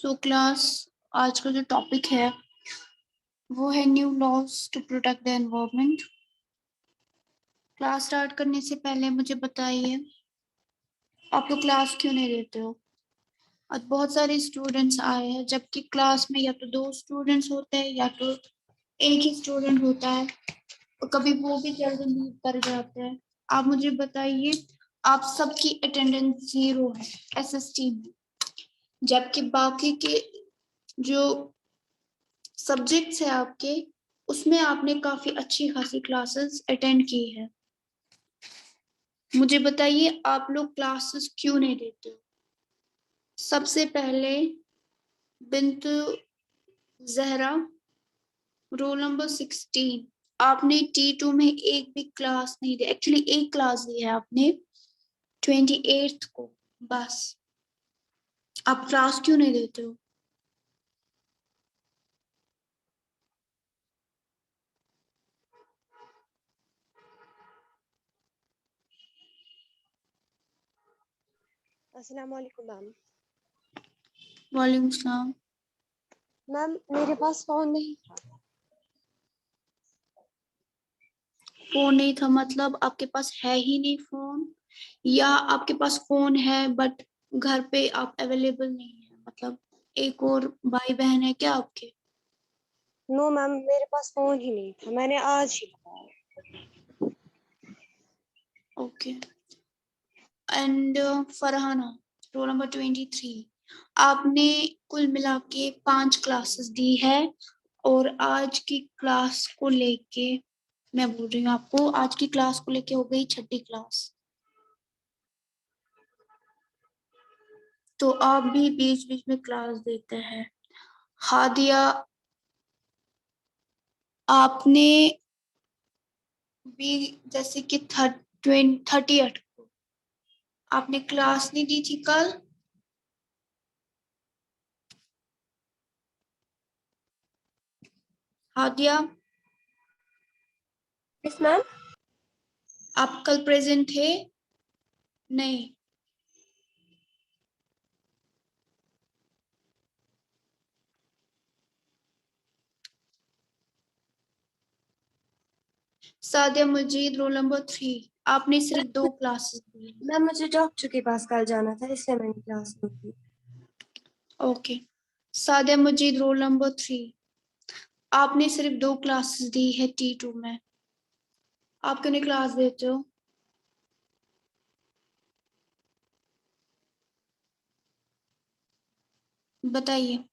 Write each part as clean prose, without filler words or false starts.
So class आज का जो टॉपिक है वो है new laws to protect the environment. Class start करने से पहले मुझे बताइए, आप लोग क्लास क्यों नहीं देते हो? आज बहुत सारे स्टूडेंट्स आए हैं जबकि क्लास में या तो दो स्टूडेंट्स होते हैं या तो एक ही स्टूडेंट होता है और कभी वो भी जल्दी लीव कर जाते हैं। आप मुझे बताइए, आप सबकी अटेंडेंस 0 है एसएसटी में, जबकि बाकी के जो सब्जेक्ट्स है आपके, उसमें आपने काफी अच्छी खासी क्लासेस अटेंड की है। मुझे बताइए आप लोग क्लासेस क्यों नहीं देते हो? सबसे पहले बिंत जहरा, रोल नंबर 16। आपने T2 में एक भी क्लास नहीं दी, एक्चुअली एक क्लास दी है आपने 28th को, बस। आप क्लास क्यों नहीं देते हो? अस्सलाम वालेकुम मैम। वालेकुम सलाम। मैम मेरे पास फोन नहीं था। फोन नहीं था मतलब आपके पास है ही नहीं फोन, या आपके पास फोन है बट घर पे आप अवेलेबल नहीं है? मतलब एक और भाई बहन है क्या आपके? नो मैम, मेरे पास फोन ही नहीं था, मैंने आज ही बताया। Okay. And Farhana, roll number 23। आपने कुल मिला के 5 क्लासेस दी है और आज की क्लास को लेके, मैं बोल रही हूँ आपको, आज की क्लास को लेके हो गई 6ठी क्लास। तो आप भी बीच बीच में क्लास देते हैं। हादिया, आपने भी जैसे कि 38 को आपने क्लास नहीं दी थी कल। Hadiya, yes ma'am. आप कल प्रेजेंट थे? नहीं। सादिया मजीद, रोल नंबर 3। आपने सिर्फ 2 क्लासेस दी। मैम मुझे डॉक्टर के पास कल जाना था, इसलिए मैंने क्लास नहीं की। ओके। सादिया मजीद, रोल नंबर 3। आपने सिर्फ 2 क्लासेस दी है T2 में, आप क्यों नहीं क्लास देते हो? बताइए।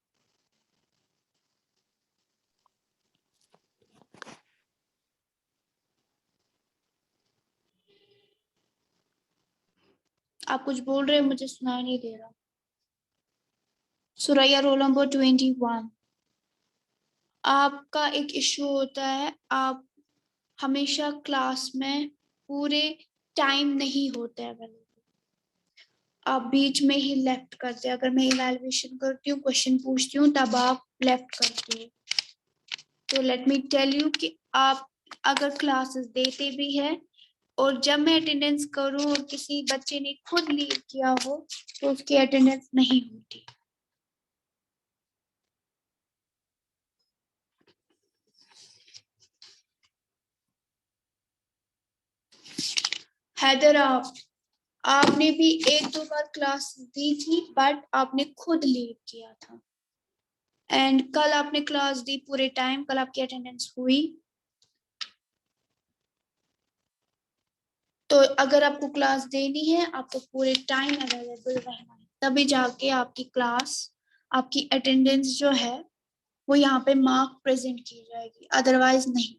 आप कुछ बोल रहे हो, मुझे सुनाई नहीं दे रहा। Suraiya, roll number 21। आपका एक इशू होता है, आप हमेशा क्लास में पूरे टाइम नहीं होते अवेलेबल, आप बीच में ही लेफ्ट करते हैं। अगर मैं इवैल्यूएशन करती हूँ, क्वेश्चन पूछती हूँ, तब आप लेफ्ट करते हो। तो लेट मी टेल यू कि आप अगर क्लासेस देते भी हैं और जब मैं अटेंडेंस करूँ और किसी बच्चे ने खुद लीव किया हो तो उसकी अटेंडेंस नहीं होती। हैदर, आपने भी एक दो बार क्लास दी थी बट आपने खुद लीव किया था। एंड कल आपने क्लास दी पूरे टाइम, कल आपकी अटेंडेंस हुई। तो अगर आपको क्लास देनी है, आपको पूरे टाइम अवेलेबल रहना है, तभी जाके आपकी क्लास, आपकी अटेंडेंस जो है वो यहाँ पे मार्क प्रेजेंट की जाएगी, अदरवाइज नहीं।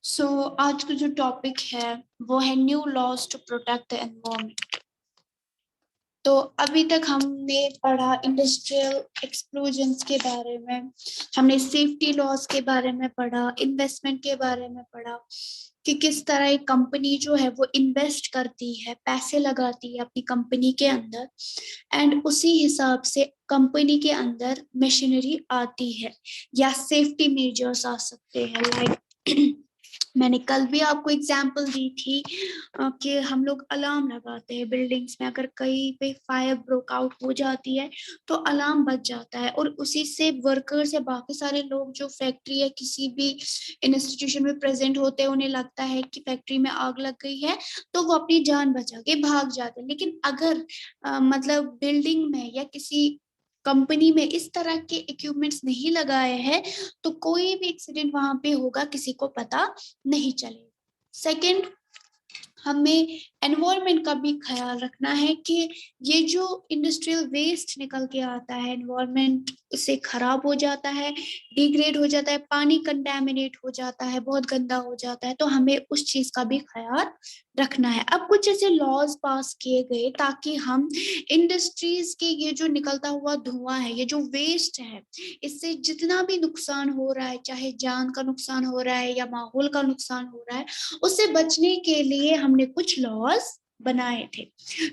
सो आज का जो टॉपिक है वो है new laws to protect the environment. तो अभी तक हमने पढ़ा इंडस्ट्रियल एक्सप्लोजन्स के बारे में, हमने सेफ्टी लॉस के बारे में पढ़ा, इन्वेस्टमेंट के बारे में पढ़ा कि किस तरह एक कंपनी जो है वो इन्वेस्ट करती है, पैसे लगाती है अपनी कंपनी के अंदर, एंड उसी हिसाब से कंपनी के अंदर मशीनरी आती है या सेफ्टी मेजर्स आ सकते हैं। लाइक मैंने कल भी आपको एग्जांपल दी थी कि हम लोग अलार्म लगाते हैं बिल्डिंग्स में, अगर कहीं पे फायर ब्रोक आउट हो जाती है तो अलार्म बज जाता है, और उसी से वर्कर्स या बाकी सारे लोग जो फैक्ट्री या किसी भी इंस्टीट्यूशन में प्रेजेंट होते हैं, उन्हें लगता है कि फैक्ट्री में आग लग गई है तो वो अपनी जान बचा के भाग जाते हैं। लेकिन अगर मतलब बिल्डिंग में या किसी कंपनी में इस तरह के इक्विपमेंट्स नहीं लगाए हैं तो कोई भी एक्सीडेंट वहां पे होगा किसी को पता नहीं चलेगा। सेकंड, हमें एनवायरनमेंट का भी ख्याल रखना है कि ये जो इंडस्ट्रियल वेस्ट निकल के आता है एनवायरनमेंट से खराब हो जाता है, डिग्रेड हो जाता है, पानी कंटेमिनेट हो जाता है, बहुत गंदा हो जाता है, तो हमें उस चीज का भी ख्याल रखना है। अब कुछ ऐसे लॉज पास किए गए ताकि हम इंडस्ट्रीज के ये जो निकलता हुआ धुआं है, ये जो वेस्ट है, इससे जितना भी नुकसान हो रहा है, चाहे जान का नुकसान हो रहा है या माहौल का नुकसान हो रहा है, उससे बचने के लिए हमने कुछ लॉज बनाए थे।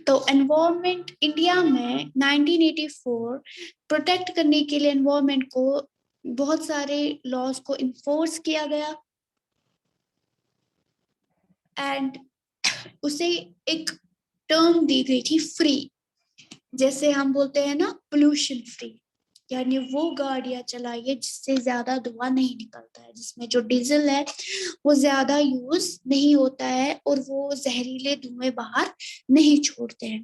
तो एनवायरनमेंट इंडिया में 1984 प्रोटेक्ट करने के लिए एनवायरनमेंट को बहुत सारे लॉज को इन्फोर्स किया गया, एंड उसे एक टर्म दी गई थी फ्री, जैसे हम बोलते हैं ना पोल्यूशन फ्री, यानी वो गाड़ियां चलाइए जिससे ज्यादा धुआं नहीं निकलता है, जिसमें जो डीजल है वो ज्यादा यूज नहीं होता है और वो जहरीले धुएं बाहर नहीं छोड़ते हैं,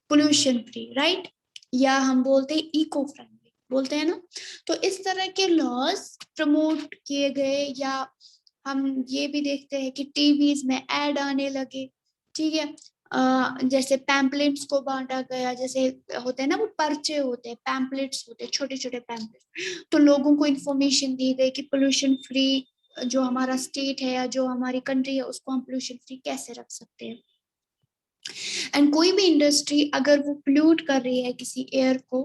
पोल्यूशन फ्री, राइट? या हम बोलते हैं इको फ्रेंडली बोलते हैं ना। तो इस तरह के लॉज प्रमोट किए गए, या हम ये भी देखते हैं कि टीवीज में ऐड आने लगे, ठीक है, जैसे पैम्पलेट्स को बांटा गया, जैसे होते हैं ना वो पर्चे होते हैं, पैम्पलेट्स होते हैं, छोटे छोटे पैम्पलेट, तो लोगों को इन्फॉर्मेशन दी गई कि पोल्यूशन फ्री जो हमारा स्टेट है या जो हमारी कंट्री है उसको हम पोल्यूशन फ्री कैसे रख सकते हैं। एंड कोई भी इंडस्ट्री अगर वो पोल्यूट कर रही है किसी एयर को,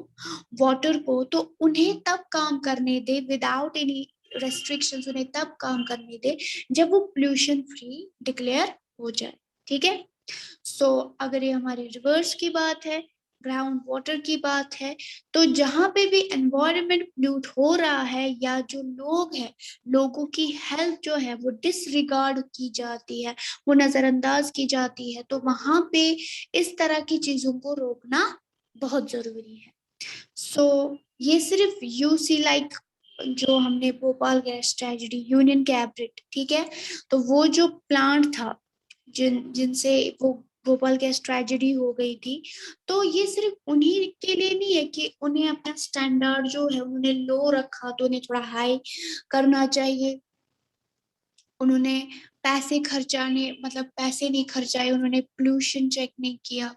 वाटर को, तो उन्हें तब काम करने दे विदाउट एनी रेस्ट्रिक्शंस, उन्हें तब काम करने दे जब वो पोल्यूशन फ्री डिक्लेयर हो जाए, ठीक है। सो अगर ये हमारे रिवर्स की बात है, ग्राउंड वाटर की बात है, तो जहां पे भी एनवायरनमेंट पोल्यूट हो रहा है या जो लोग हैं, लोगों की हेल्थ जो है वो डिसरिगार्ड की जाती है, वो नजरअंदाज की जाती है, तो वहां पे इस तरह की चीजों को रोकना बहुत जरूरी है। सो ये सिर्फ यूसी लाइक जो हमने Bhopal gas tragedy, union cabinet, ठीक है, तो वो जो प्लांट था जिनसे वो भोपाल गैस ट्रेजेडी हो गई थी, तो ये सिर्फ उन्हीं के लिए नहीं है कि उन्हें अपना स्टैंडर्ड जो है उन्होंने लो रखा तो उन्हें थोड़ा हाई करना चाहिए, उन्होंने पैसे खर्चाने मतलब पैसे नहीं खर्चाए, उन्होंने पोल्यूशन चेक नहीं किया,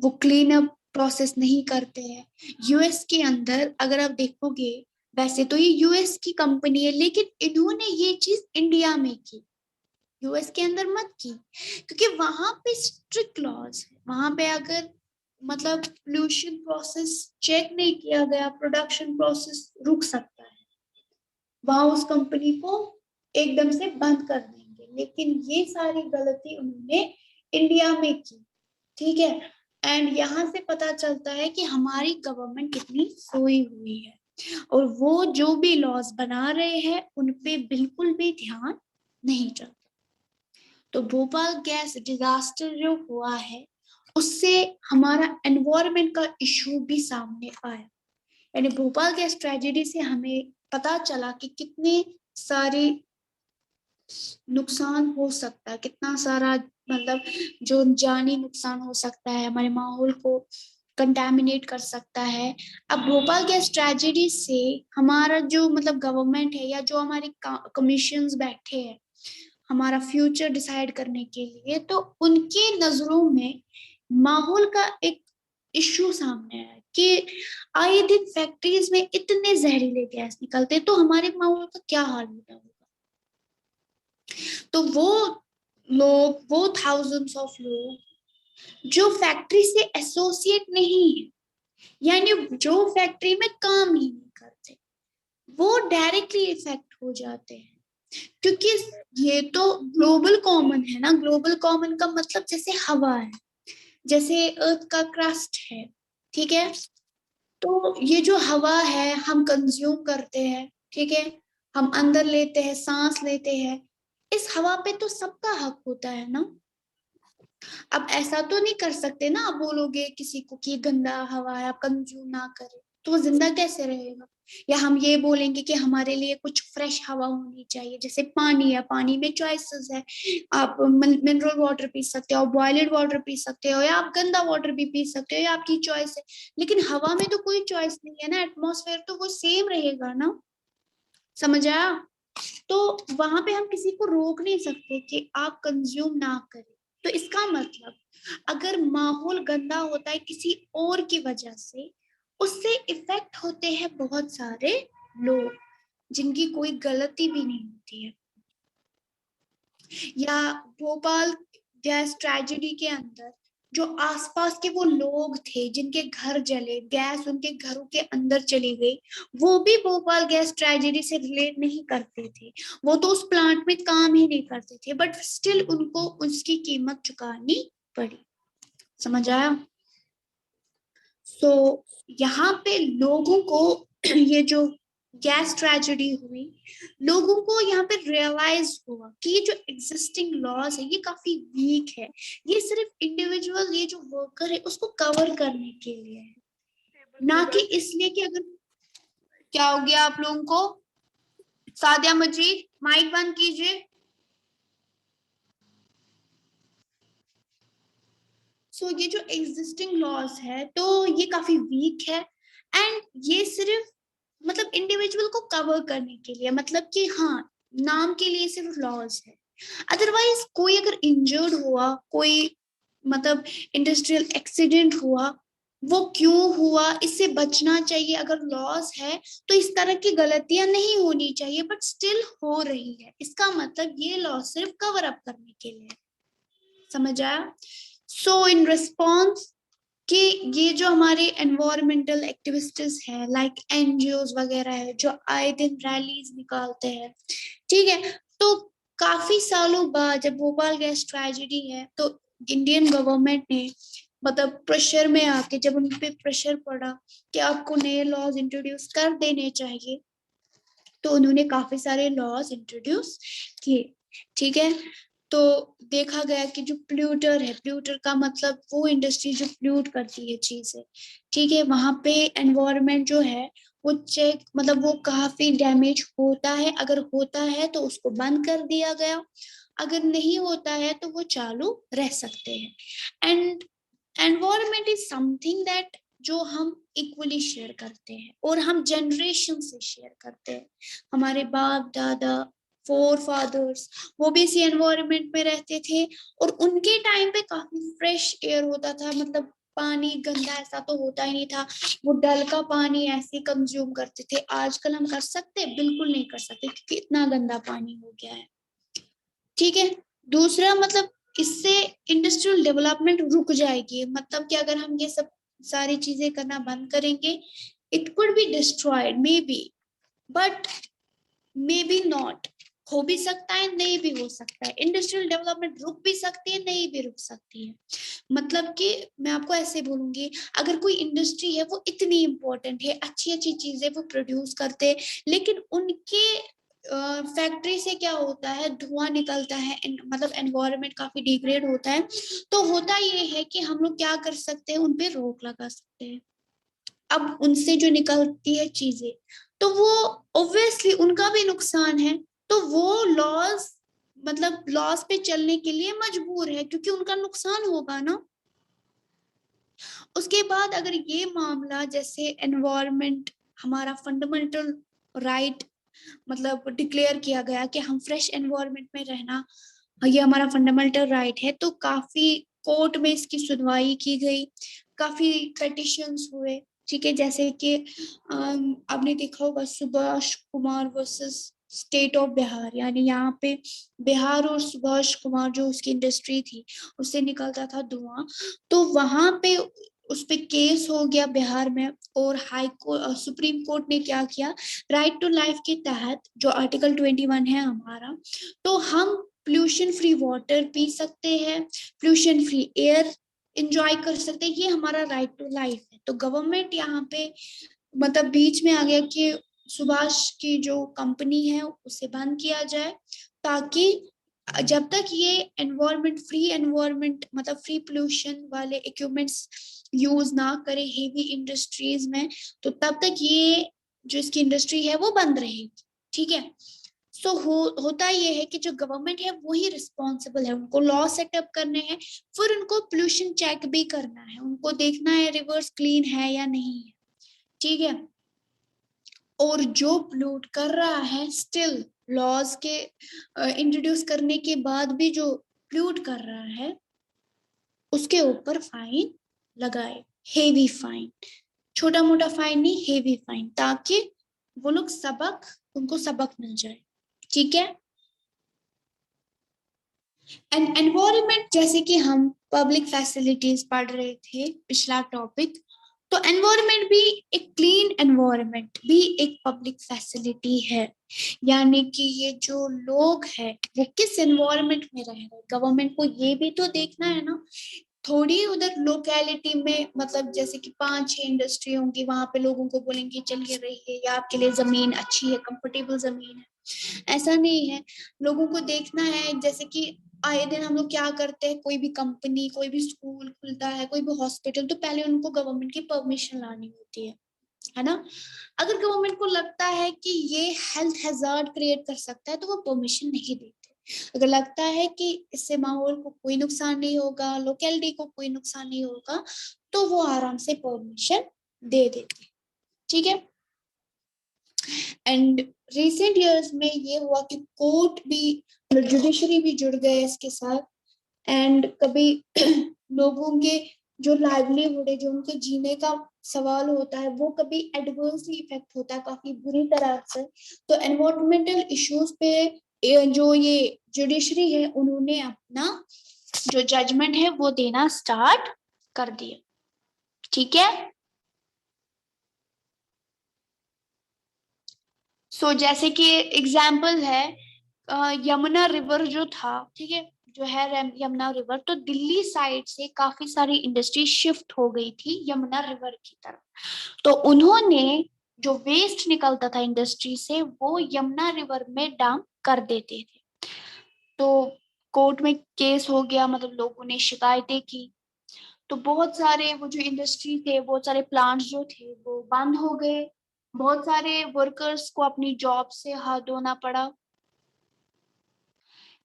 वो क्लीन अप प्रोसेस नहीं करते हैं। यूएस के अंदर अगर आप देखोगे, वैसे तो ये यूएस की कंपनी है लेकिन इन्होंने ये चीज इंडिया में की, यूएस के अंदर मत की, क्योंकि वहां पे स्ट्रिक्ट लॉज है, वहां पे अगर मतलब पोल्यूशन प्रोसेस चेक नहीं किया गया, प्रोडक्शन प्रोसेस रुक सकता है, वहां उस कंपनी को एकदम से बंद कर देंगे। लेकिन ये सारी गलती उन्होंने इंडिया में की, ठीक है। एंड यहाँ से पता चलता है कि हमारी गवर्नमेंट कितनी सोई हुई है, और वो जो भी लॉज बना रहे हैं उन पे बिल्कुल भी ध्यान नहीं चलता। तो भोपाल गैस डिजास्टर जो हुआ है उससे हमारा एनवायरनमेंट का इशू भी सामने आया, यानी भोपाल गैस ट्रेजेडी से हमें पता चला कि कितने सारे नुकसान हो सकता है, कितना सारा मतलब जो जानी नुकसान हो सकता है, हमारे माहौल को कंटेमिनेट कर सकता है। अब भोपाल गैस ट्रेजेडी से हमारा जो मतलब गवर्नमेंट है या जो हमारे कमीशंस बैठे हैं हमारा फ्यूचर डिसाइड करने के लिए, तो उनकी नजरों में माहौल का एक इश्यू सामने आया कि आए दिन फैक्ट्रीज में इतने जहरीले गैस निकलते तो हमारे माहौल का क्या हाल होता होगा। तो वो लोग, वो थाउजेंड्स ऑफ लोग जो फैक्ट्री से एसोसिएट नहीं है, यानी जो फैक्ट्री में काम ही नहीं करते, वो डायरेक्टली इफेक्ट हो जाते हैं। क्योंकि ये तो ग्लोबल कॉमन है ना। ग्लोबल कॉमन का मतलब जैसे हवा है, जैसे अर्थ का क्रस्ट है, ठीक है। तो ये जो हवा है हम कंज्यूम करते हैं, ठीक है, हम अंदर लेते हैं, सांस लेते हैं, इस हवा पे तो सबका हक होता है ना। अब ऐसा तो नहीं कर सकते ना, आप बोलोगे किसी को कि गंदा हवा है आप कंज्यूम ना करें, तो वो जिंदा कैसे रहेगा। या हम ये बोलेंगे कि हमारे लिए कुछ फ्रेश हवा होनी चाहिए, जैसे पानी है, पानी में चॉइसेस है, आप मिनरल वाटर पी सकते हो, बॉइल्ड वाटर पी सकते हो, या आप गंदा वाटर भी पी सकते हो, या आपकी चॉइस है। लेकिन हवा में तो कोई चॉइस नहीं है ना, एटमॉस्फेयर तो वो सेम रहेगा ना। समझ आया। तो वहां पे हम किसी को रोक नहीं सकते कि आप कंज्यूम ना करें। तो इसका मतलब अगर माहौल गंदा होता है किसी और की वजह से, उससे इफेक्ट होते हैं बहुत सारे लोग जिनकी कोई गलती भी नहीं होती है। या भोपाल गैस ट्रेजेडी के अंदर जो आसपास के वो लोग थे जिनके घर जले, गैस उनके घरों के अंदर चली गई, वो भी भोपाल गैस ट्रेजेडी से रिलेट नहीं करते थे। वो तो उस प्लांट में काम ही नहीं करते थे, बट स्टिल उनको उसकी कीमत चुकानी पड़ी। समझ आया। सो यहाँ पे लोगों को ये जो गैस ट्रेजेडी हुई, लोगों को यहाँ पे रियलाइज हुआ कि ये जो एग्जिस्टिंग लॉज है ये काफी वीक है, ये सिर्फ इंडिविजुअल ये जो वर्कर है उसको कवर करने के लिए है, ना कि इसलिए कि अगर क्या हो गया आप लोगों को। सादिया मजीद माइक बंद कीजिए। सो ये जो एग्जिस्टिंग लॉज है तो ये काफी वीक है, एंड ये सिर्फ मतलब इंडिविजुअल को कवर करने के लिए, मतलब कि हाँ नाम के लिए सिर्फ लॉज है। अदरवाइज कोई अगर इंजर्ड हुआ, कोई मतलब इंडस्ट्रियल एक्सीडेंट हुआ, वो क्यों हुआ, इससे बचना चाहिए। अगर लॉस है तो इस तरह की गलतियां नहीं होनी चाहिए, बट स्टिल हो रही है, इसका मतलब ये लॉस सिर्फ कवर अप करने के लिए। समझ आया। सो इन रिस्पॉन्स कि ये जो हमारे एनवायरमेंटल एक्टिविस्ट्स हैं, लाइक एनजीओज वगैरह है जो आए दिन रैलीज निकालते हैं, ठीक है। तो काफी सालों बाद जब भोपाल गैस ट्रेजेडी है तो इंडियन गवर्नमेंट ने मतलब प्रेशर में आके, जब उन पे प्रेशर पड़ा कि आपको नए लॉज इंट्रोड्यूस कर देने चाहिए, तो उन्होंने काफी सारे लॉज इंट्रोड्यूस किए, ठीक है। तो देखा गया कि जो प्ल्यूटर है, प्ल्यूटर का मतलब वो इंडस्ट्री जो प्ल्यूट करती है चीजें, ठीक है, वहां पे एनवायरनमेंट जो है वो चेक मतलब वो काफी डैमेज होता है, अगर होता है तो उसको बंद कर दिया गया, अगर नहीं होता है तो वो चालू रह सकते हैं। And environment is something that जो हम इक्वली शेयर करते हैं और हम जनरेशन से शेयर करते हैं। हमारे बाप दादा, फोर फादर्स, वो भी इसी एनवायरनमेंट में रहते थे, और उनके टाइम पे काफी फ्रेश एयर होता था, मतलब पानी गंदा ऐसा तो होता ही नहीं था। वो डल का पानी ऐसे कंज्यूम करते थे। आजकल हम कर सकते, बिल्कुल नहीं कर सकते क्योंकि इतना गंदा पानी हो गया है, ठीक है। दूसरा मतलब इससे इंडस्ट्रियल डेवलपमेंट रुक जाएगी, मतलब कि अगर हम ये सब सारी चीजें करना बंद करेंगे, it could be destroyed may be, but may be not, हो भी सकता है नहीं भी हो सकता है। इंडस्ट्रियल डेवलपमेंट रुक भी सकती है, नहीं भी रुक सकती है। मतलब कि मैं आपको ऐसे बोलूंगी, अगर कोई इंडस्ट्री है वो इतनी इंपॉर्टेंट है, अच्छी अच्छी चीजें वो प्रोड्यूस करते हैं, लेकिन उनके फैक्ट्री से क्या होता है, धुआं निकलता है, मतलब एनवायरनमेंट काफी डिग्रेड होता है। तो होता ये है कि हम लोग क्या कर सकते हैं, उनपे रोक लगा सकते हैं। अब उनसे जो निकलती है चीजें, तो वो ऑब्वियसली उनका भी नुकसान है, तो वो लॉस मतलब लॉस पे चलने के लिए मजबूर है क्योंकि उनका नुकसान होगा ना। उसके बाद अगर ये मामला जैसे एनवायरनमेंट हमारा फंडामेंटल राइट मतलब डिक्लेयर किया गया कि हम फ्रेश एनवायरनमेंट में रहना, ये हमारा फंडामेंटल राइट है, तो काफी कोर्ट में इसकी सुनवाई की गई, काफी पेटिशंस हुए, ठीक है। जैसे कि आपने देखा होगा Subhash Kumar versus state of Bihar, यानी यहाँ पे बिहार और सुभाष कुमार जो उसकी इंडस्ट्री थी उससे निकलता था धुआं, तो वहां पे उस पे केस हो गया बिहार में, और हाई कोर्ट सुप्रीम कोर्ट ने क्या किया, राइट टू लाइफ के तहत जो आर्टिकल 21 है हमारा, तो हम पोल्यूशन फ्री वाटर पी सकते हैं, पोल्यूशन फ्री एयर इंजॉय कर सकते हैं, ये हमारा राइट टू लाइफ है। तो गवर्नमेंट यहाँ पे मतलब बीच में आ गया कि सुभाष की जो कंपनी है उसे बंद किया जाए, ताकि जब तक ये एनवायरमेंट मतलब फ्री पोल्यूशन वाले इक्विपमेंट्स यूज ना करे हेवी इंडस्ट्रीज में, तो तब तक ये जो इसकी इंडस्ट्री है वो बंद रहेगी। ठीक है। होता ये है कि जो गवर्नमेंट है वही रिस्पॉन्सिबल है, उनको लॉ सेटअप करने हैं, फिर उनको पोल्यूशन चेक भी करना है, उनको देखना है रिवर्स क्लीन है या नहीं है। ठीक है। और जो पोल्यूट कर रहा है स्टिल लॉज के इंट्रोड्यूस करने के बाद भी जो पोल्यूट कर रहा है उसके ऊपर फाइन लगाए, हेवी फाइन, छोटा मोटा फाइन नहीं, हेवी फाइन, ताकि वो लोग उनको सबक मिल जाए। ठीक है। एंड एनवायरमेंट, जैसे कि हम पब्लिक फैसिलिटीज पढ़ रहे थे पिछला टॉपिक, तो एनवायरमेंट भी, एक क्लीन एनवायरमेंट भी एक पब्लिक फैसिलिटी है। यानी कि ये जो लोग हैं वो किस एनवायरमेंट में रह रहे हैं, गवर्नमेंट को ये भी तो देखना है ना। थोड़ी उधर लोकेलिटी में मतलब जैसे कि 5-6 इंडस्ट्री होंगी, वहां पे लोगों को बोलेंगे चलिए रहिए, या आपके लिए जमीन अच्छी है, कंफर्टेबल जमीन है, ऐसा नहीं है। लोगों को देखना है, जैसे कि आए दिन हम लोग क्या करते हैं, कोई भी कंपनी, कोई भी स्कूल खुलता है, कोई भी हॉस्पिटल, तो पहले उनको गवर्नमेंट की परमिशन लानी होती है ना। अगर गवर्नमेंट को लगता है कि ये हेल्थ हैजार्ड क्रिएट कर सकता है तो वो परमिशन नहीं देते। अगर लगता है कि इससे माहौल को कोई नुकसान नहीं होगा, लोकेलिटी को कोई नुकसान नहीं होगा, तो वो आराम से परमिशन दे देते। ठीक है। एंड रिसेंट ईयर्स में ये हुआ कि कोर्ट भी, जुडिशरी भी जुड़ गए इसके साथ। एंड कभी लोगों के जो लाइवलीहुड है, जो उनके जीने का सवाल होता है, वो कभी एडवर्सली इफेक्ट होता है काफी बुरी तरह से। तो एनवायरमेंटल इश्यूज पे जो ये जुडिशरी है उन्होंने अपना जो जजमेंट है वो देना स्टार्ट कर दिया। ठीक है। जैसे कि एग्जाम्पल है यमुना रिवर जो था, ठीक है, जो है यमुना रिवर, तो दिल्ली साइड से काफी सारी इंडस्ट्री शिफ्ट हो गई थी यमुना रिवर की तरफ। तो उन्होंने जो वेस्ट निकलता था इंडस्ट्री से वो यमुना रिवर में डंप कर देते थे। तो कोर्ट में केस हो गया, मतलब लोगों ने शिकायतें की, तो बहुत सारे वो जो इंडस्ट्री थे, बहुत सारे प्लांट्स जो थे वो बंद हो गए, बहुत सारे वर्कर्स को अपनी जॉब से हाथ धोना पड़ा।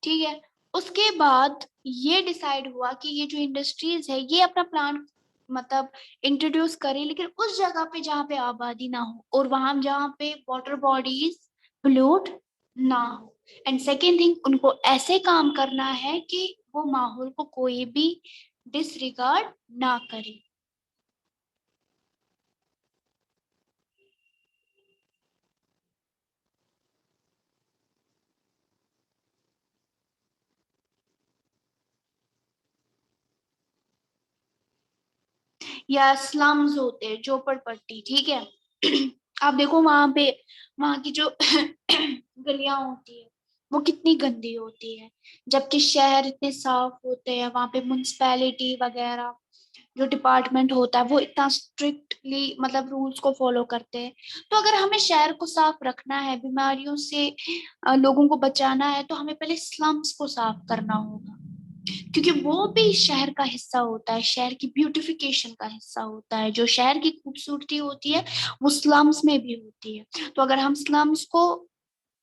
ठीक है। उसके बाद ये डिसाइड हुआ कि ये जो इंडस्ट्रीज है ये अपना प्लांट मतलब इंट्रोड्यूस करें, लेकिन उस जगह पे जहाँ पे आबादी ना हो, और वहां जहाँ पे वाटर बॉडीज पोल्यूट ना हो। एंड सेकेंड थिंग, उनको ऐसे काम करना है कि वो माहौल को कोई भी डिसरिगार्ड ना करे। या स्लम्स होते हैं, झोपड़पट्टी। ठीक है। आप देखो वहां पे, वहां की जो गलियां होती है वो कितनी गंदी होती है, जबकि शहर इतने साफ होते हैं, वहां पे म्युनिसिपैलिटी वगैरह जो डिपार्टमेंट होता है वो इतना स्ट्रिक्टली मतलब रूल्स को फॉलो करते हैं। तो अगर हमें शहर को साफ रखना है, बीमारियों से लोगों को बचाना है, तो हमें पहले स्लम्स को साफ करना होगा, क्योंकि वो भी शहर का हिस्सा होता है, शहर की ब्यूटिफिकेशन का हिस्सा होता है। जो शहर की खूबसूरती होती है वो स्लम्स में भी होती है। तो अगर हम स्लम्स को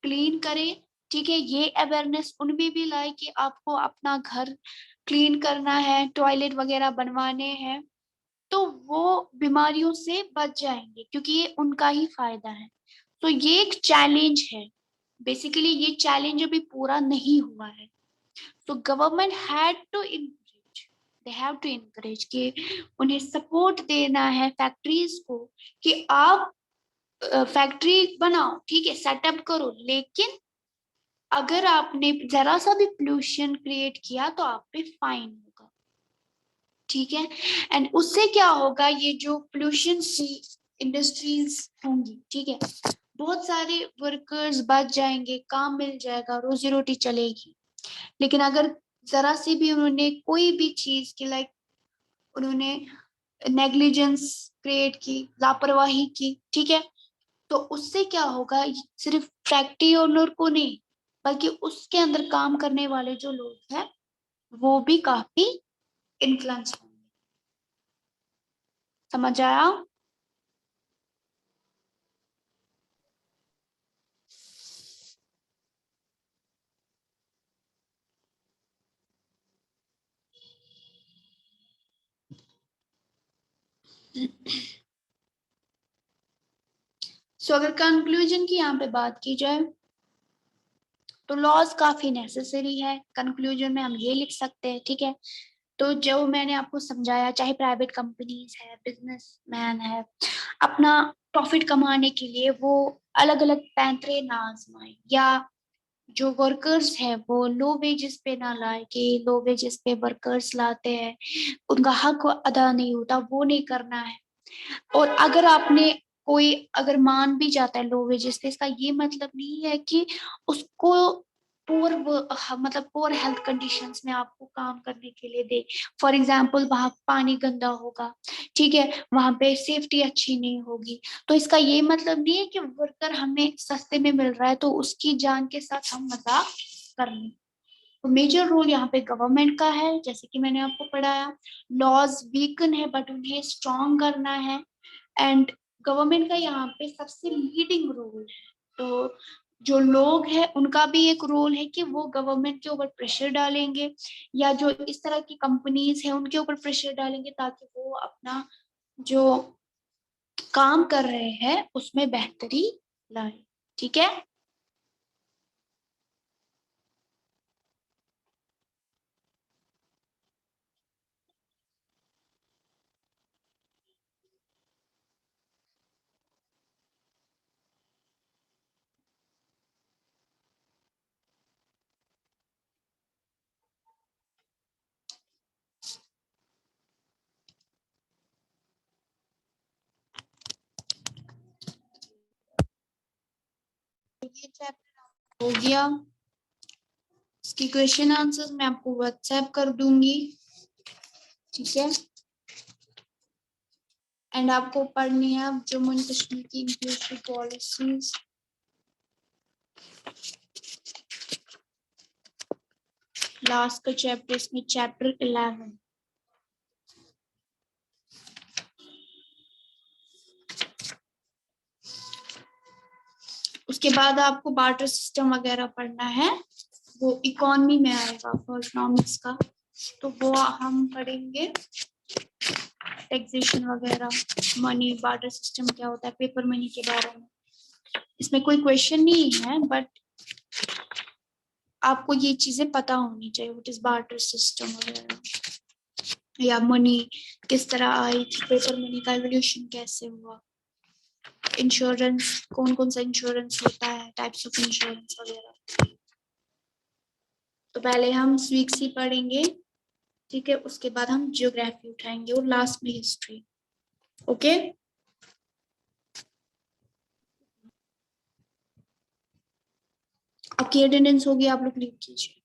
क्लीन करें, ठीक है, ये अवेयरनेस उनमें भी लाए कि आपको अपना घर क्लीन करना है, टॉयलेट वगैरह बनवाने हैं, तो वो बीमारियों से बच जाएंगे, क्योंकि ये उनका ही फायदा है। तो ये एक चैलेंज है, बेसिकली ये चैलेंज अभी पूरा नहीं हुआ है। तो government had to encourage, they have to encourage कि उन्हें सपोर्ट देना है फैक्ट्रीज को कि आप फैक्ट्री बनाओ, ठीक है, सेटअप करो, लेकिन अगर आपने जरा सा भी पोल्यूशन क्रिएट किया तो आप पे फाइन होगा, ठीक है। एंड उससे क्या होगा, ये जो पोल्यूशन सी इंडस्ट्रीज होंगी, ठीक है, बहुत सारे वर्कर्स बच जाएंगे, काम मिल जाएगा, रोजी रोटी चलेगी। लेकिन अगर जरा सी भी उन्होंने कोई भी चीज की लाइक उन्होंने नेग्लिजेंस क्रिएट की, लापरवाही की, ठीक है, तो उससे क्या होगा, सिर्फ फैक्ट्री ओनर को नहीं बल्कि उसके अंदर काम करने वाले जो लोग हैं वो भी काफी इन्फ्लुएंस होंगे। समझ आया? सो अगर कंक्लूजन की यहाँ पे बात की जाए तो लॉज काफी नेसेसरी है। कंक्लूजन में हम ये लिख सकते हैं, ठीक है। तो जो मैंने आपको समझाया, चाहे प्राइवेट कंपनीज है, बिजनेसमैन है, अपना प्रॉफिट कमाने के लिए वो अलग अलग पैंतरे ना आजमाए, या जो वर्कर्स है वो लो वेजेस पे ना लाए कि लो वेजेस पे वर्कर्स लाते हैं, उनका हक अदा नहीं होता, वो नहीं करना है। और अगर आपने कोई अगर मान भी जाता है लो वेजेस पे, इसका ये मतलब नहीं है कि उसको पोर मतलब पोर हेल्थ कंडीशंस में आपको काम करने के लिए दे। फॉर एग्जाम्पल वहां पानी गंदा होगा, ठीक है, वहां पे सेफ्टी अच्छी नहीं होगी, तो इसका ये मतलब नहीं है कि वर्कर हमें सस्ते में मिल रहा है तो उसकी जान के साथ हम मजाक कर लें। तो मेजर रोल यहाँ पे गवर्नमेंट का है, जैसे कि मैंने आपको पढ़ाया। लॉज वीकन है बट उन्हें स्ट्रॉन्ग करना है। एंड गवर्नमेंट का यहाँ पे सबसे लीडिंग रोल है। तो जो लोग हैं उनका भी एक रोल है कि वो गवर्नमेंट के ऊपर प्रेशर डालेंगे, या जो इस तरह की कंपनीज हैं उनके ऊपर प्रेशर डालेंगे ताकि वो अपना जो काम कर रहे हैं उसमें बेहतरी लाए, ठीक है। ये चैप्टर हो गया। इसकी क्वेश्चन आंसर्स मैं आपको व्हाट्सएप कर दूंगी, ठीक है। एंड आपको पढ़नी है अब जम्मू एंड कश्मीर की इंक्लूसिव पॉलिसीज। लास्ट का चैप्टर इसमें चैप्टर 11। उसके बाद आपको बार्टर सिस्टम वगैरह पढ़ना है, वो इकोनॉमी में आएगा, इकोनॉमिक्स का, तो वो हम पढ़ेंगे। टैक्सेशन वगैरह, मनी बार्टर सिस्टम क्या होता है, पेपर मनी के बारे में। इसमें कोई क्वेश्चन नहीं है बट आपको ये चीजें पता होनी चाहिए, व्हाट इज बार्टर सिस्टम वगैरह, या मनी किस तरह आई थी, पेपर मनी का एवोल्यूशन कैसे हुआ, इंश्योरेंस कौन कौन सा इंश्योरेंस होता है, टाइप्स ऑफ इंश्योरेंस वगैरह। तो पहले हम स्वीक्स ही पढ़ेंगे, ठीक है, उसके बाद हम जियोग्राफी उठाएंगे और लास्ट में हिस्ट्री। ओके, आपकी अटेंडेंस होगी, आप लोग लीव कीजिए।